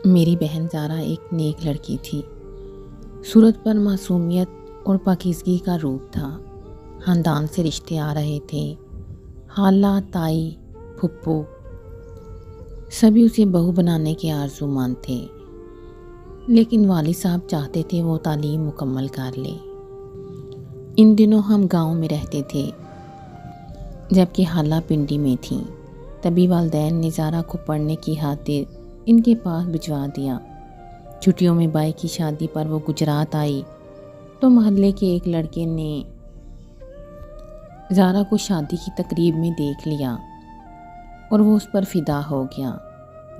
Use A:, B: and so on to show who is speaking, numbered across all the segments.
A: میری بہن زارا ایک نیک لڑکی تھی۔ صورت پر معصومیت اور پاکیزگی کا روپ تھا۔ خاندان سے رشتے آ رہے تھے۔ خالہ، تائی، پھپھو سبھی اسے بہو بنانے کے آرزومند تھے، لیکن والد صاحب چاہتے تھے وہ تعلیم مکمل کر لے۔ ان دنوں ہم گاؤں میں رہتے تھے، جبکہ خالہ پنڈی میں تھیں۔ تبھی والدین نے زارا کو پڑھنے کی خاطر ان کے پاس بھجوا دیا۔ چھٹیوں میں بھائی کی شادی پر وہ گجرات آئی تو محلے کے ایک لڑکے نے زارا کو شادی کی تقریب میں دیکھ لیا اور وہ اس پر فدا ہو گیا۔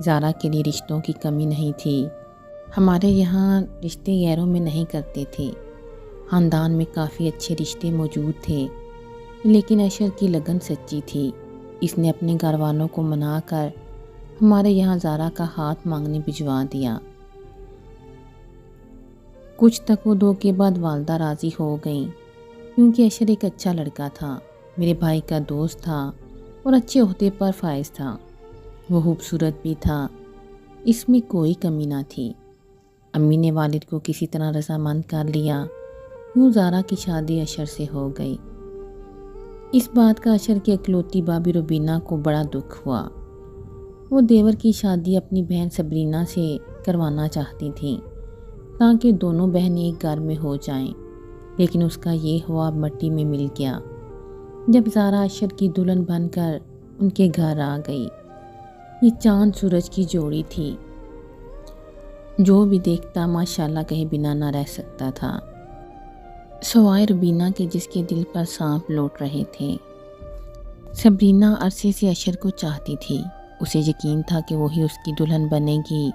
A: زارا کے لیے رشتوں کی کمی نہیں تھی۔ ہمارے یہاں رشتے غیروں میں نہیں کرتے تھے۔ خاندان میں کافی اچھے رشتے موجود تھے، لیکن اشر کی لگن سچی تھی۔ اس نے اپنے گھر والوں کو منا کر ہمارے یہاں زارا کا ہاتھ مانگنے بھجوا دیا۔ کچھ تک و دو کے بعد والدہ راضی ہو گئیں، کیونکہ اشر ایک اچھا لڑکا تھا، میرے بھائی کا دوست تھا اور اچھے عہدے پر فائز تھا۔ وہ خوبصورت بھی تھا، اس میں کوئی کمی نہ تھی۔ امی نے والد کو کسی طرح رضامند کر لیا، یوں زارا کی شادی اشر سے ہو گئی۔ اس بات کا اشر کی اکلوتی بابی روبینہ کو بڑا دکھ ہوا۔ وہ دیور کی شادی اپنی بہن صبرینہ سے کروانا چاہتی تھیں تاکہ دونوں بہنیں ایک گھر میں ہو جائیں، لیکن اس کا یہ خواب مٹی میں مل گیا جب زارا اشر کی دلہن بن کر ان کے گھر آ گئی۔ یہ چاند سورج کی جوڑی تھی، جو بھی دیکھتا ماشاءاللہ کہے بنا نہ رہ سکتا تھا، سوائے روبینہ کے جس کے دل پر سانپ لوٹ رہے تھے۔ صبرینہ عرصے سے اشر کو چاہتی تھی، اسے یقین تھا کہ وہی اس کی دلہن بنے گی۔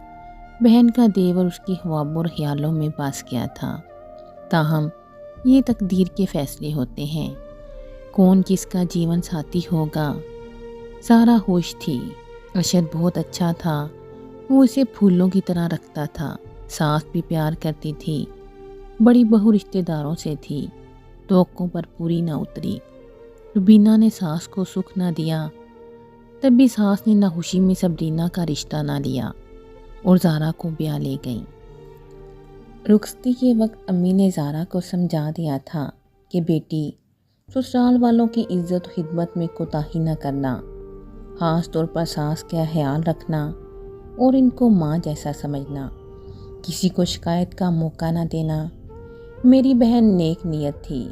A: بہن کا دیور اس کی خوابوں اور خیالوں میں بس گیا تھا۔ تاہم یہ تقدیر کے فیصلے ہوتے ہیں، کون کس کا جیون ساتھی ہوگا۔ زارا خوش تھی، اشر بہت اچھا تھا، وہ اسے پھولوں کی طرح رکھتا تھا۔ ساس بھی پیار کرتی تھی، بڑی بہو رشتہ داروں سے تھی، توقعوں پر پوری نہ اتری۔ روبینہ نے ساس کو سکھ نہ دیا، تب بھی ساس نے ناخوشی میں صبرینہ کا رشتہ نہ لیا اور زارا کو بیاہ لے گئیں۔ رخصتی کے وقت امی نے زارا کو سمجھا دیا تھا کہ بیٹی، سسرال والوں کی عزت و خدمت میں کوتاہی نہ کرنا، خاص طور پر ساس کا خیال رکھنا اور ان کو ماں جیسا سمجھنا، کسی کو شکایت کا موقع نہ دینا۔ میری بہن نیک نیت تھی،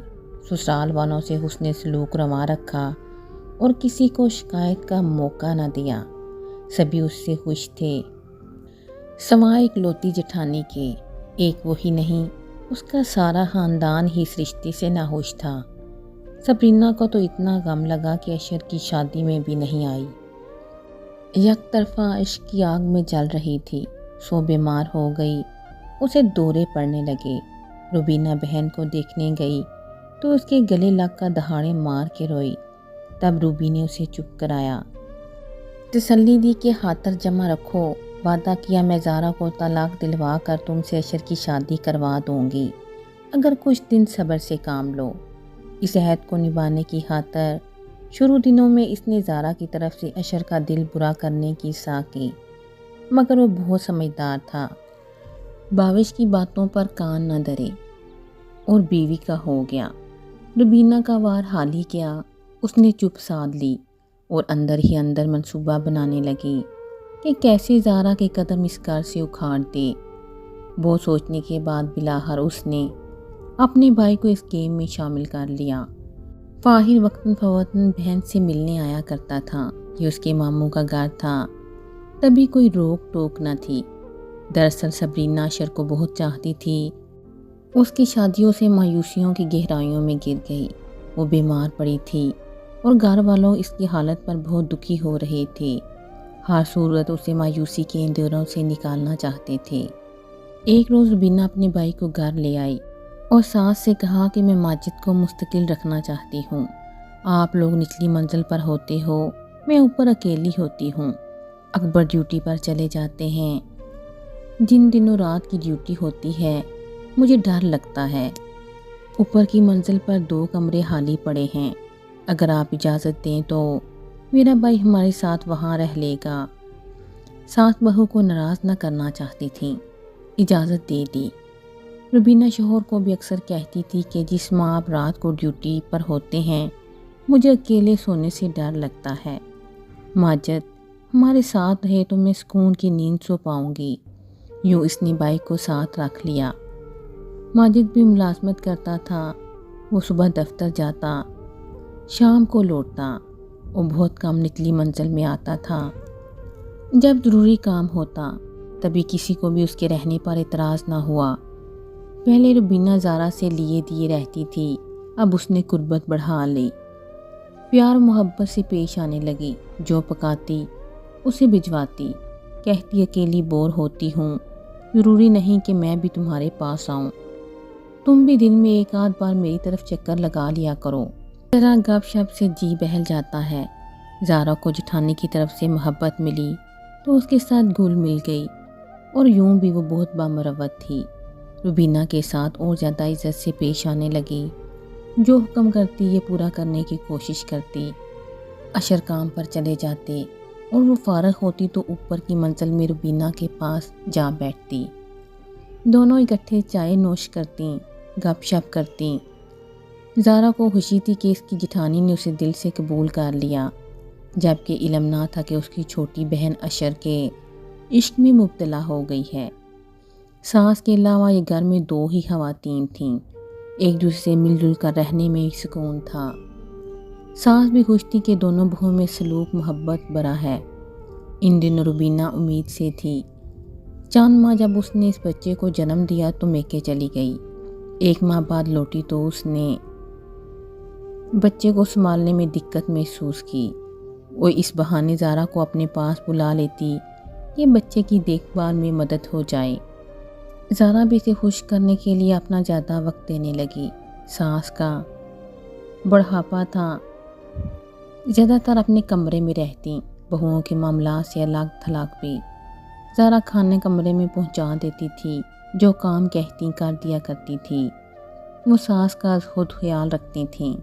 A: سسرال والوں سے حسن سلوک روا رکھا اور کسی کو شکایت کا موقع نہ دیا۔ سبھی اس سے خوش تھے، سوائے اکلوتی جٹھانی کے۔ ایک وہی نہیں، اس کا سارا خاندان ہی اس رشتے سے ناخوش تھا۔ صبرینہ کو تو اتنا غم لگا کہ اشر کی شادی میں بھی نہیں آئی۔ یک طرفہ عشق کی آگ میں جل رہی تھی، سو بیمار ہو گئی، اسے دورے پڑنے لگے۔ روبینہ بہن کو دیکھنے گئی تو اس کے گلے لگ کر دہاڑے مار کے روئی۔ تب روبی نے اسے چپ کرایا، تسلی دی کہ خاطر جمع رکھو، وعدہ کیا میں زارا کو طلاق دلوا کر تم سے اشر کی شادی کروا دوں گی، اگر کچھ دن صبر سے کام لو۔ اس عہد کو نبھانے کی خاطر شروع دنوں میں اس نے زارا کی طرف سے اشر کا دل برا کرنے کی سعی کی، مگر وہ بہت سمجھدار تھا، باوش کی باتوں پر کان نہ دھرے اور بیوی کا ہو گیا۔ روبینہ کا وار حال ہی کیا، اس نے چپ سادھ لی اور اندر ہی اندر منصوبہ بنانے لگی کہ کیسے زارا کے قدم اس گھر سے اکھاڑ دے۔ بہت سوچنے کے بعد بلاخر اس نے اپنے بھائی کو اس گیم میں شامل کر لیا۔ فاہر وقتاً فوقتاً بہن سے ملنے آیا کرتا تھا، یہ اس کے ماموں کا گھر تھا، تبھی کوئی روک ٹوک نہ تھی۔ دراصل صبرینہ اشر کو بہت چاہتی تھی، اس کی شادیوں سے مایوسیوں کی گہرائیوں میں گر گئی۔ وہ بیمار پڑی تھی اور گھر والوں اس کی حالت پر بہت دکھی ہو رہے تھے، ہر صورت اسے مایوسی کے اندھیروں سے نکالنا چاہتے تھے۔ ایک روز روبینہ اپنے بھائی کو گھر لے آئی اور ساس سے کہا کہ میں ماجد کو مستقل رکھنا چاہتی ہوں، آپ لوگ نچلی منزل پر ہوتے ہو، میں اوپر اکیلی ہوتی ہوں، اکبر ڈیوٹی پر چلے جاتے ہیں، جن دنوں رات کی ڈیوٹی ہوتی ہے مجھے ڈر لگتا ہے، اوپر کی منزل پر 2 کمرے خالی پڑے ہیں، اگر آپ اجازت دیں تو میرا بھائی ہمارے ساتھ وہاں رہ لے گا۔ ساس بہو کو ناراض نہ کرنا چاہتی تھیں، اجازت دے دی۔ روبینہ شوہر کو بھی اکثر کہتی تھی کہ جس ماں آپ رات کو ڈیوٹی پر ہوتے ہیں، مجھے اکیلے سونے سے ڈر لگتا ہے۔ ماجد ہمارے ساتھ رہے تو میں سکون کی نیند سو پاؤں گی۔ یوں اس نے بھائی کو ساتھ رکھ لیا۔ ماجد بھی ملازمت کرتا تھا۔ وہ صبح دفتر جاتا، شام کو لوٹتا اور بہت کم نکلی منزل میں آتا تھا۔ جب ضروری کام ہوتا تبھی کسی کو بھی اس کے رہنے پر اعتراض نہ ہوا۔ پہلے روبینہ زارا سے لیے دیے رہتی تھی، اب اس نے قربت بڑھا لی۔ پیار و محبت سے پیش آنے لگی، جو پکاتی اسے بھجواتی، کہتی اکیلی بور ہوتی ہوں، ضروری نہیں کہ میں بھی تمہارے پاس آؤں، تم بھی دن میں ایک آدھ بار میری طرف چکر لگا لیا کرو۔ ذرا گپ شپ سے جی بہل جاتا ہے۔ زارا کو جٹھانی کی طرف سے محبت ملی تو اس کے ساتھ گھل مل گئی، اور یوں بھی وہ بہت بامروت تھی۔ روبینہ کے ساتھ اور زیادہ عزت سے پیش آنے لگی، جو حکم کرتی یہ پورا کرنے کی کوشش کرتی۔ اشر کام پر چلے جاتے اور وہ فارغ ہوتی تو اوپر کی منزل میں روبینہ کے پاس جا بیٹھتی۔ دونوں اکٹھے چائے نوش کرتیں، گپ شپ کرتیں۔ زارا کو خوشی تھی کہ اس کی جٹھانی نے اسے دل سے قبول کر لیا، جبکہ علم نہ تھا کہ اس کی چھوٹی بہن اشر کے عشق میں مبتلا ہو گئی ہے۔ ساس کے علاوہ یہ گھر میں دو ہی خواتین تھیں، ایک دوسرے سے مل جل کر رہنے میں سکون تھا۔ ساس بھی خوش تھی کہ دونوں بہوؤں میں سلوک محبت بڑا ہے۔ ان دنوں روبینہ امید سے تھی۔ چند ماہ جب اس نے اس بچے کو جنم دیا تو میکے چلی گئی۔ ایک ماہ بعد لوٹی تو اس نے بچے کو سنبھالنے میں دقت محسوس کی۔ وہ اس بہانے زارا کو اپنے پاس بلا لیتی کہ بچے کی دیکھ بھال میں مدد ہو جائے۔ زارا بھی اسے خوش کرنے کے لیے اپنا زیادہ وقت دینے لگی۔ ساس کا بڑھاپا تھا، زیادہ تر اپنے کمرے میں رہتی، بہوؤں کے معاملات سے الگ تھلگ بھی۔ زارا کھانے کمرے میں پہنچا دیتی تھی، جو کام کہتی کر دیا کرتی تھی۔ وہ ساس کا خود خیال رکھتی تھیں۔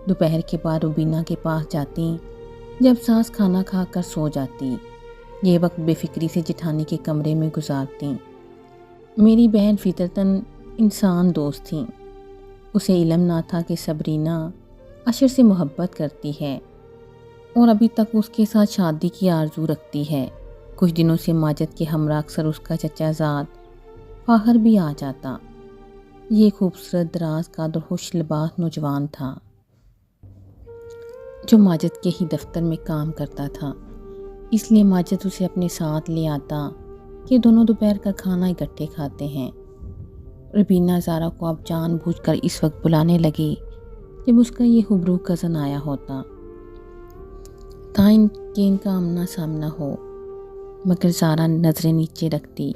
A: دوپہر کے بعد روبینہ کے پاس جاتی جب ساس کھانا کھا کر سو جاتی۔ یہ وقت بے فکری سے جٹھانی کے کمرے میں گزارتی۔ میری بہن فطرتاً انسان دوست تھیں۔ اسے علم نہ تھا کہ صبرینہ اشر سے محبت کرتی ہے اور ابھی تک اس کے ساتھ شادی کی آرزو رکھتی ہے۔ کچھ دنوں سے ماجد کے ہمراہ اکثر اس کا چچا زاد فاخر بھی آ جاتا۔ یہ خوبصورت دراز قد اور خوش لباس نوجوان تھا، جو ماجد کے ہی دفتر میں کام کرتا تھا، اس لیے ماجد اسے اپنے ساتھ لے آتا کہ دونوں دوپہر کا کھانا اکٹھے کھاتے ہیں۔ روبینہ زارا کو اب جان بوجھ کر اس وقت بلانے لگی جب اس کا یہ خبرو کزن آیا ہوتا، تاکہ ان کا آمنا سامنا ہو، مگر زارا نظریں نیچے رکھتی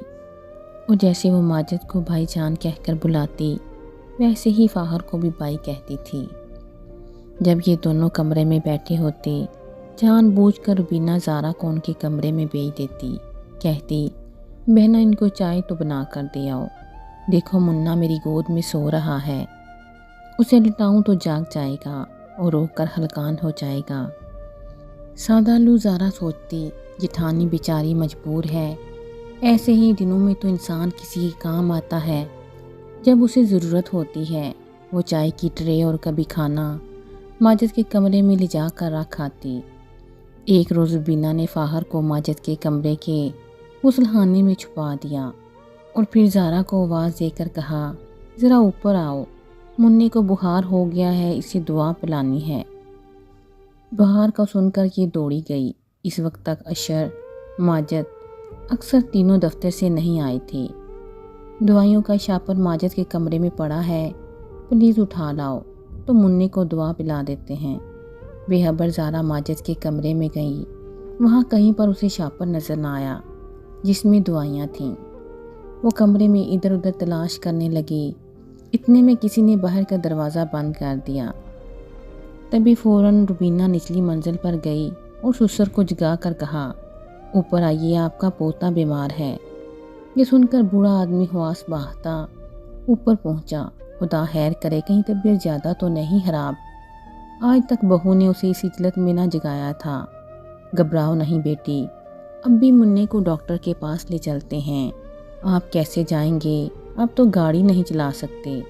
A: اور جیسے وہ ماجد کو بھائی جان کہہ کر بلاتی، ویسے ہی فاخر کو بھی بھائی کہتی تھی۔ جب یہ دونوں کمرے میں بیٹھے ہوتے، جان بوجھ کر روبینہ زارا کو ان کے کمرے میں بھیج دیتی، کہتی بہنا ان کو چائے تو بنا کر دے آؤ، دیکھو منا میری گود میں سو رہا ہے، اسے لٹاؤں تو جاگ جائے گا اور رو کر ہلکان ہو جائے گا۔ سادہ لو زارا سوچتی جٹھانی بیچاری مجبور ہے، ایسے ہی دنوں میں تو انسان کسی کام آتا ہے جب اسے ضرورت ہوتی ہے۔ وہ چائے کی ٹرے اور کبھی کھانا ماجد کے کمرے میں لے جا کر رکھ آتی۔ ایک روز روبینہ نے فاخر کو ماجد کے کمرے کے غسلخانے میں چھپا دیا اور پھر زارا کو آواز دے کر کہا ذرا اوپر آؤ، منی کو بخار ہو گیا ہے، اسے دوا پلانی ہے۔ بخار کا سن کر یہ دوڑی گئی۔ اس وقت تک اشر، ماجد اکثر تینوں دفتر سے نہیں آئے تھے۔ دوائیوں کا شاپر ماجد کے کمرے میں پڑا ہے، پلیز اٹھا لاؤ تو منی کو دوا پلا دیتے ہیں۔ بے خبر زارا ماجد کے کمرے میں گئی، وہاں کہیں پر اسے شاپر نظر نہ آیا جس میں دوائیاں تھیں۔ وہ کمرے میں ادھر ادھر تلاش کرنے لگی، اتنے میں کسی نے باہر کا دروازہ بند کر دیا۔ تبھی فوراً روبینہ نچلی منزل پر گئی اور سسر کو جگا کر کہا اوپر آئیے، آپ کا پوتا بیمار ہے۔ یہ سن کر بوڑھا آدمی حواس باختہ اوپر پہنچا، خدا خیر کرے کہیں طبیعت زیادہ تو نہیں خراب، آج تک بہو نے اسے اس عجلت میں نہ جگایا تھا۔ گھبراؤ نہیں بیٹی، اب بھی منّے کو ڈاکٹر کے پاس لے چلتے ہیں۔ آپ کیسے جائیں گے؟ اب تو گاڑی نہیں چلا سکتے۔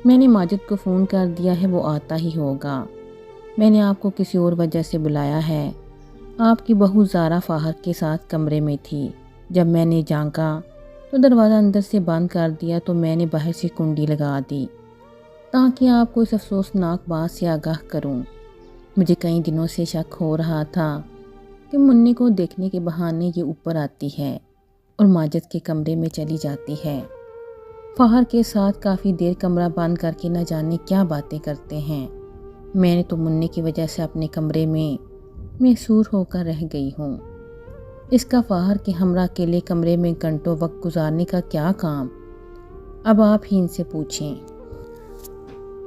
A: میں نے ماجد کو فون کر دیا ہے، وہ آتا ہی ہوگا۔ میں نے آپ کو کسی اور وجہ سے بلایا ہے۔ آپ کی بہو زارا فاہر کے ساتھ کمرے میں تھی۔ جب میں نے جھانکا تو دروازہ اندر سے بند کر دیا، تو میں نے باہر سے کنڈی لگا دی تاکہ آپ کو اس افسوسناک بات سے آگاہ کروں۔ مجھے کئی دنوں سے شک ہو رہا تھا کہ منّے کو دیکھنے کے بہانے یہ اوپر آتی ہے اور ماجد کے کمرے میں چلی جاتی ہے۔ فاہر کے ساتھ کافی دیر کمرہ بند کر کے نہ جانے کیا باتیں کرتے ہیں۔ میں نے تو منّے کی وجہ سے اپنے کمرے میں محصور ہو کر رہ گئی ہوں۔ اس کا فاہر کے ہمراہ اکیلے کمرے میں گھنٹوں وقت گزارنے کا کیا کام؟ اب آپ ہی ان سے پوچھیں۔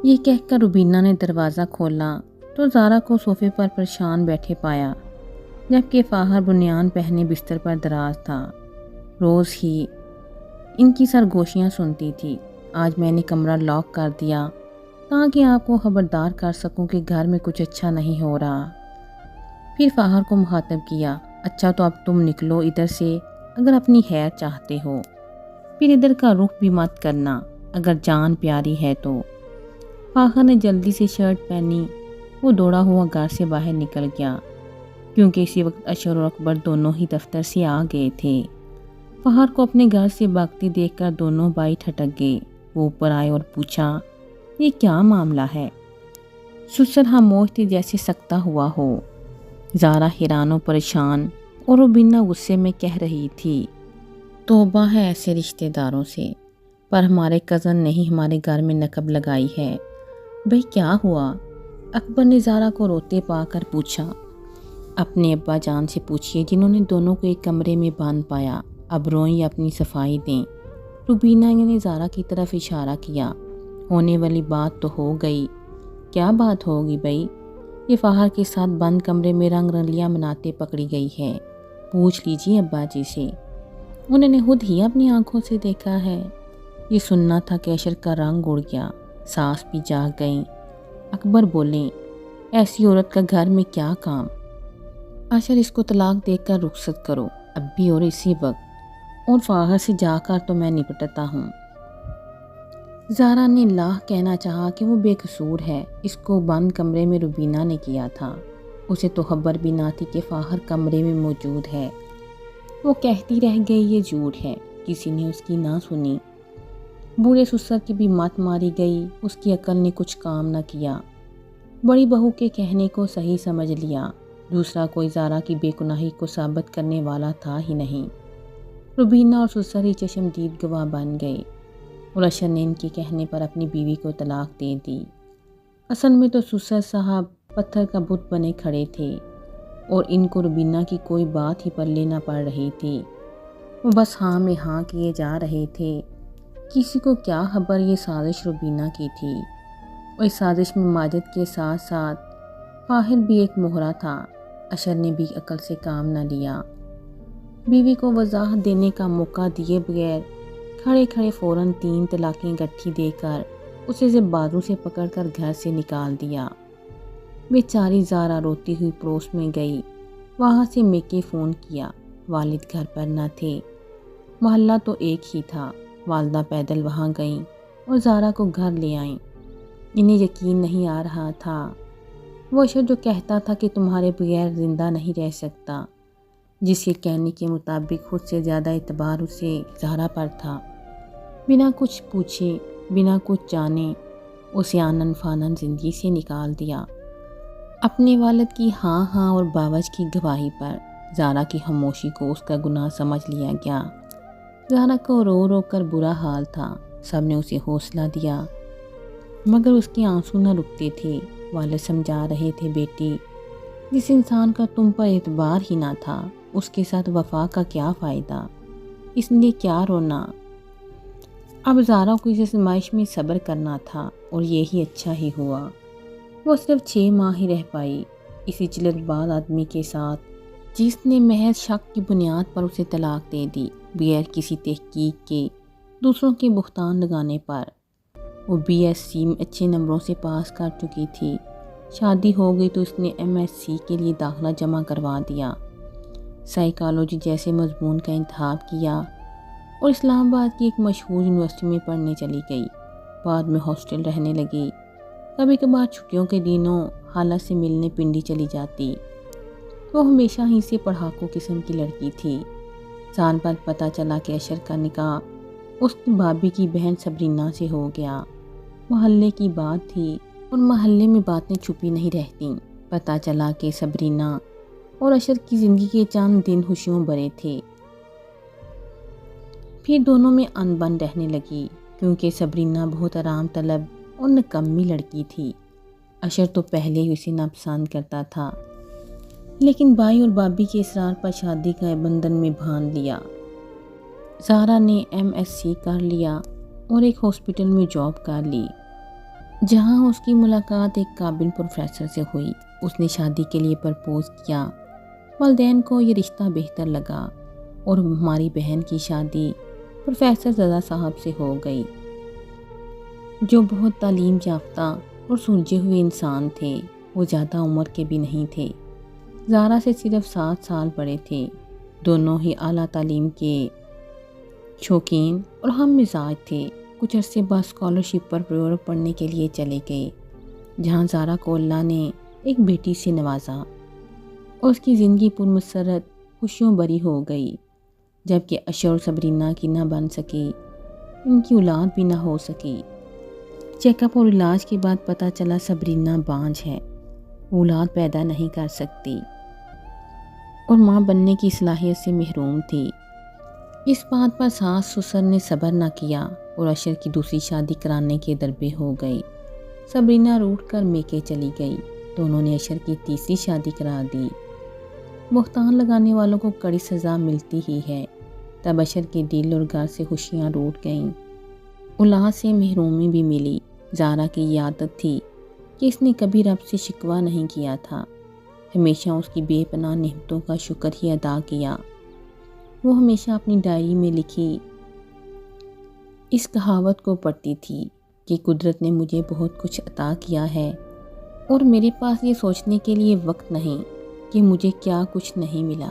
A: یہ کہہ کر روبینہ نے دروازہ کھولا تو زارا کو صوفے پر پریشان بیٹھے پایا، جبکہ فاہر بنیان پہنے بستر پر دراز تھا۔ روز ہی ان کی سرگوشیاں سنتی تھی۔ آج میں نے کمرہ لاک کر دیا تاکہ آپ کو خبردار کر سکوں کہ گھر میں کچھ اچھا نہیں ہو رہا۔ پھر فاہر کو مخاطب کیا، اچھا تو اب تم نکلو ادھر سے اگر اپنی خیر چاہتے ہو، پھر ادھر کا رخ بھی مت کرنا اگر جان پیاری ہے تو۔ فاہر نے جلدی سے شرٹ پہنی۔ وہ دوڑا ہوا گھر سے باہر نکل گیا کیونکہ اسی وقت اشر اور اکبر دونوں ہی دفتر سے آ گئے تھے۔ فاہر کو اپنے گھر سے بھاگتی دیکھ کر دونوں بھائی ٹھٹک گئے۔ وہ اوپر آئے اور پوچھا، یہ کیا معاملہ ہے؟ سسر خاموش تھی جیسے سکتا ہوا ہو۔ زارا حیران و پریشان اور روبینہ غصے میں کہہ رہی تھی، توبہ ہے ایسے رشتہ داروں سے، پر ہمارے کزن نے ہی ہمارے گھر میں نقب لگائی ہے۔ بھئی کیا ہوا؟ اکبر نے زارا کو روتے پا کر پوچھا۔ اپنے ابا جان سے پوچھئے جنہوں نے دونوں کو ایک کمرے میں باندھ پایا، اب روئیں یا اپنی صفائی دیں۔ روبینہ نے زارا کی طرف اشارہ کیا۔ ہونے والی بات تو ہو گئی۔ کیا بات ہوگی بھائی؟ یہ فاہر کے ساتھ بند کمرے میں رنگ رلیاں مناتے پکڑی گئی ہے۔ پوچھ لیجیے ابا جی سے، انہوں نے خود ہی اپنی آنکھوں سے دیکھا ہے۔ یہ سننا تھا کہ اشر کا رنگ اڑ گیا، سانس بھی جاگ گئیں۔ اکبر بولیں، ایسی عورت کا گھر میں کیا کام؟ اشر اس کو طلاق دے کر رخصت کرو، اب بھی اور اسی وقت، اور فاہر سے جا کر تو میں نپٹتا ہوں۔ زارا نے لاہ کہنا چاہا کہ وہ بے قصور ہے، اس کو بند کمرے میں روبینہ نے کیا تھا۔ اسے تو خبر بھی نہ تھی کہ فاہر کمرے میں موجود ہے۔ وہ کہتی رہ گئی یہ جھوٹ ہے، کسی نے اس کی نہ سنی۔ بوڑھے سسر کی بھی مات ماری گئی، اس کی عقل نے کچھ کام نہ کیا۔ بڑی بہو کے کہنے کو صحیح سمجھ لیا، دوسرا کوئی زارا کی بے گناہی کو ثابت کرنے والا تھا ہی نہیں۔ روبینہ اور سسر ہی چشمدید گواہ بن گئے اور اشر نے ان کے کہنے پر اپنی بیوی کو طلاق دے دی۔ اصل میں تو سسر صاحب پتھر کا بت بنے کھڑے تھے اور ان کو روبینہ کی کوئی بات ہی پلے نہ پڑ رہی تھی۔ وہ بس ہاں میں ہاں کیے جا رہے تھے۔ کسی کو کیا خبر یہ سازش روبینہ کی تھی، اور اس سازش میں ماجد کے ساتھ ساتھ فاہر بھی ایک مہرا تھا۔ اشر نے بھی عقل سے کام نہ لیا۔ بیوی کو وضاحت دینے کا موقع دیے بغیر کھڑے کھڑے فوراً 3 طلاقیں گٹھی دے کر اسے سے بازو سے پکڑ کر گھر سے نکال دیا۔ بیچاری زارا روتی ہوئی پڑوس میں گئی، وہاں سے میکے فون کیا، والد گھر پر نہ تھے۔ محلہ تو ایک ہی تھا۔ والدہ پیدل وہاں گئیں اور زارا کو گھر لے آئیں۔ انہیں یقین نہیں آ رہا تھا۔ وہ اشر جو کہتا تھا کہ تمہارے بغیر زندہ نہیں رہ سکتا، جس کے کہنے کے مطابق خود سے زیادہ اعتبار اسے زارا پر تھا، بنا کچھ پوچھے بنا کچھ جانے اسے آنن فانن زندگی سے نکال دیا۔ اپنے والد کی ہاں ہاں اور باوج کی گواہی پر زارا کی خاموشی کو اس کا گناہ سمجھ لیا گیا۔ زارا کو رو رو کر برا حال تھا، سب نے اسے حوصلہ دیا مگر اس کے آنسو نہ رکتے تھے۔ والد سمجھا رہے تھے، بیٹی جس انسان کا تم پر اعتبار ہی نہ تھا اس کے ساتھ وفا کا کیا فائدہ، اس لیے کیا رونا۔ اب زارا کو اس آزمائش میں صبر کرنا تھا اور یہی اچھا ہی ہوا۔ وہ صرف 6 ماہ ہی رہ پائی اسی جلد باز آدمی کے ساتھ جس نے محض شک کی بنیاد پر اسے طلاق دے دی، بغیر کسی تحقیق کے، دوسروں کے بہتان لگانے پر۔ وہ BSc میں اچھے نمبروں سے پاس کر چکی تھی۔ شادی ہو گئی تو اس نے MSc کے لیے داخلہ جمع کروا دیا۔ سائیکالوجی جیسے مضمون کا انتخاب کیا اور اسلام آباد کی ایک مشہور یونیورسٹی میں پڑھنے چلی گئی۔ بعد میں ہاسٹل رہنے لگی۔ کبھی کبھار چھٹیوں کے دنوں خالہ سے ملنے پنڈی چلی جاتی۔ وہ ہمیشہ ہی سے پڑھاکو قسم کی لڑکی تھی۔ سال بعد پتہ چلا کہ اشر کا نکاح اس کی بھابھی کی بہن صبرینہ سے ہو گیا۔ محلے کی بات تھی اور محلے میں باتیں چھپی نہیں رہتیں۔ پتہ چلا کہ صبرینہ اور اشر کی زندگی کے چند دن خوشیوں بھرے تھے، پھر دونوں میں انبن رہنے لگی کیونکہ صبرینہ بہت آرام طلب اور نکمی لڑکی تھی۔ اشر تو پہلے ہی اسے ناپسند کرتا تھا، لیکن بھائی اور بھابھی کے اصرار پر شادی کا بندھن میں باندھ لیا۔ زہرا نے MSc کر لیا اور ایک ہاسپٹل میں جاب کر لی، جہاں اس کی ملاقات ایک قابل پروفیسر سے ہوئی۔ اس نے شادی کے لیے پرپوز کیا۔ والدین کو یہ رشتہ بہتر لگا اور ہماری بہن کی شادی پروفیسر رضا صاحب سے ہو گئی، جو بہت تعلیم یافتہ اور سلجھے ہوئے انسان تھے۔ وہ زیادہ عمر کے بھی نہیں تھے، زہرا سے صرف 7 سال بڑے تھے۔ دونوں ہی اعلیٰ تعلیم کے شوقین اور ہم مزاج تھے۔ کچھ عرصے بعد اسکالرشپ پر یورپ پڑھنے کے لیے چلے گئے، جہاں زہرا کو اللہ نے ایک بیٹی سے نوازا اور اس کی زندگی پرمسرت خوشیوں بھری ہو گئی، جبکہ اشر اور صبرینہ کی نہ بن سکی، ان کی اولاد بھی نہ ہو سکی۔ چیک اپ اور علاج کے بعد پتہ چلا صبرینہ بانجھ ہے، اولاد پیدا نہیں کر سکتی اور ماں بننے کی صلاحیت سے محروم تھی۔ اس بات پر ساس سسر نے صبر نہ کیا اور اشر کی دوسری شادی کرانے کے دربے ہو گئی۔ صبرینہ روٹھ کر میکے چلی گئی۔ دونوں نے اشر کی تیسری شادی کرا دی۔ بہتان لگانے والوں کو کڑی سزا ملتی ہی ہے۔ تب اشر کے دل اور گھر سے خوشیاں روٹھ گئیں، اولاد سے محرومی بھی ملی۔ زہرا کی یہ عادت تھی کہ اس نے کبھی رب سے شکوہ نہیں کیا تھا، ہمیشہ اس کی بے پناہ نعمتوں کا شکر ہی ادا کیا۔ وہ ہمیشہ اپنی ڈائری میں لکھی اس کہاوت کو پڑھتی تھی کہ قدرت نے مجھے بہت کچھ عطا کیا ہے اور میرے پاس یہ سوچنے کے لیے وقت نہیں کہ مجھے کیا کچھ نہیں ملا۔